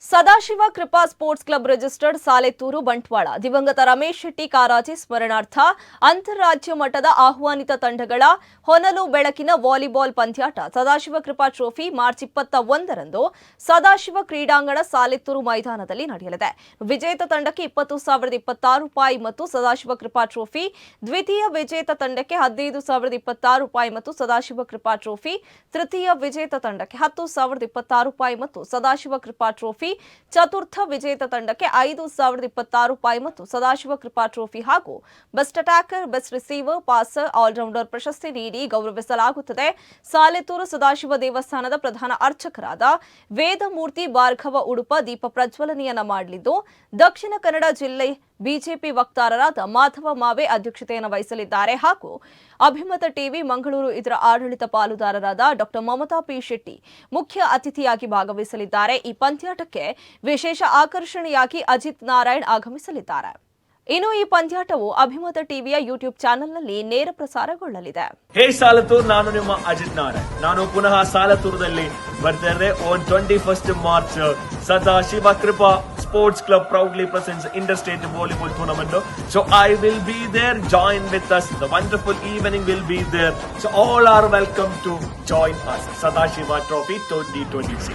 Sadashiva Krupa sports club registered Salethur Bantwal ದಿವಂಗತ ರಮೇಶ್ ಶೆಟ್ಟಿ ಕಾರಾಜೆ ಸ್ಮರಣಾರ್ಥ ಅಂತಾರಾಜ್ಯ ಮಟ್ಟದ ಆಹ್ವಾನಿತ ತಂಡಗಳ ಹೊನಲು ಬೆಳಕಿನ volleyball ಪಂದ್ಯಾಟ Sadashiva Krupa trophy March 21ರಂದು Sadashiva ಕ್ರೀಡಾಂಗಣ ಸಾಲೆತ್ತೂರು ಮೈದಾನದಲ್ಲಿ ನಡೆಯಲಿದೆ. ವಿಜೇತ ತಂಡಕ್ಕೆ 20,026 ರೂಪಾಯಿ ಮತ್ತು ಸದಾಶಿವ ಕೃಪಾ ಟ್ರೋಫಿ, ದ್ವಿತೀಯ ವಿಜೇತ ತಂಡಕ್ಕೆ 15,026 ರೂಪಾಯಿ ಮತ್ತು ಸದಾಶಿವ ಕೃಪಾ ಟ್ರೋಫಿ, ತೃತೀಯ ವಿಜೇತ ತಂಡಕ್ಕೆ 10,026 ರೂಪಾಯಿ ಮತ್ತು ಸದಾಶಿವ ಕೃಪಾ ಟ್ರೋಫಿ, ಚತುರ್ಥ ವಿಜೇತ ತಂಡಕ್ಕೆ 5,026 ರೂಪಾಯಿ ಮತ್ತು ಸದಾಶಿವ ಕೃಪಾ ಟ್ರೋಫಿ ಹಾಗೂ best attacker, best receiver, passer, allrounder ಪ್ರಶಸ್ತಿ ನೀಡಿ ಗೌರವಿಸಲಾಗುತ್ತದೆ. ಸಾಲೆತ್ತೂರು ಸದಾಶಿವ ದೇವಸ್ಥಾನದ ಪ್ರಧಾನ ಅರ್ಚಕರಾದ ವೇದಮೂರ್ತಿ ಭಾರ್ಗವ ಉಡುಪ ದೀಪ ಪ್ರಜ್ವಲನೆಯನ್ನ ಮಾಡಲಿದ್ದು, ದಕ್ಷಿಣ ಕನ್ನಡ ಜಿಲ್ಲೆ ಬಿಜೆಪಿ ವಕ್ತಾರರಾದ ಮಾಧವ ಮಾವೆ ಅಧ್ಯಕ್ಷತೆಯನ್ನು ವಹಿಸಲಿದ್ದಾರೆ ಹಾಗೂ ಅಭಿಮತ ಟಿವಿ ಮಂಗಳೂರು ಇದರ ಆಡಳಿತ ಪಾಲುದಾರರಾದ ಡಾ ಮಮತಾ ಪಿ ಶೆಟ್ಟಿ ಮುಖ್ಯ ಅತಿಥಿಯಾಗಿ ಭಾಗವಹಿಸಲಿದ್ದಾರೆ. ಈ ಪಂದ್ಯಾಟಕ್ಕೆ ವಿಶೇಷ ಆಕರ್ಷಣೆಯಾಗಿ ಅಜಿತ್ ನಾರಾಯಣ್ ಆಗಮಿಸಲಿದ್ದಾರೆ. ಇನ್ನು ಈ ಪಂದ್ಯಾಟವು ಅಭಿಮತ ಟಿವಿಯ ಯೂಟ್ಯೂಬ್ ಚಾನೆಲ್ನಲ್ಲಿ ನೇರ ಪ್ರಸಾರಗೊಳ್ಳಲಿದೆ. ಹೇ ಸಾಲತೂರ್, ನಾನು ನಿಮ್ಮ ಅಜಿತ್ ನಾರಾಯಣ್. ನಾನು ಪುನಃ ಸಾಲತೂರದಲ್ಲಿ ಬರ್ತಾರೆ on 21st March. Sadashiva Krupa Sports Club proudly presents Interstate Volleyball Tournament. So I will be there. Join with us. The wonderful evening will be there. So all are welcome to join us. Sadashiva Trophy 2026.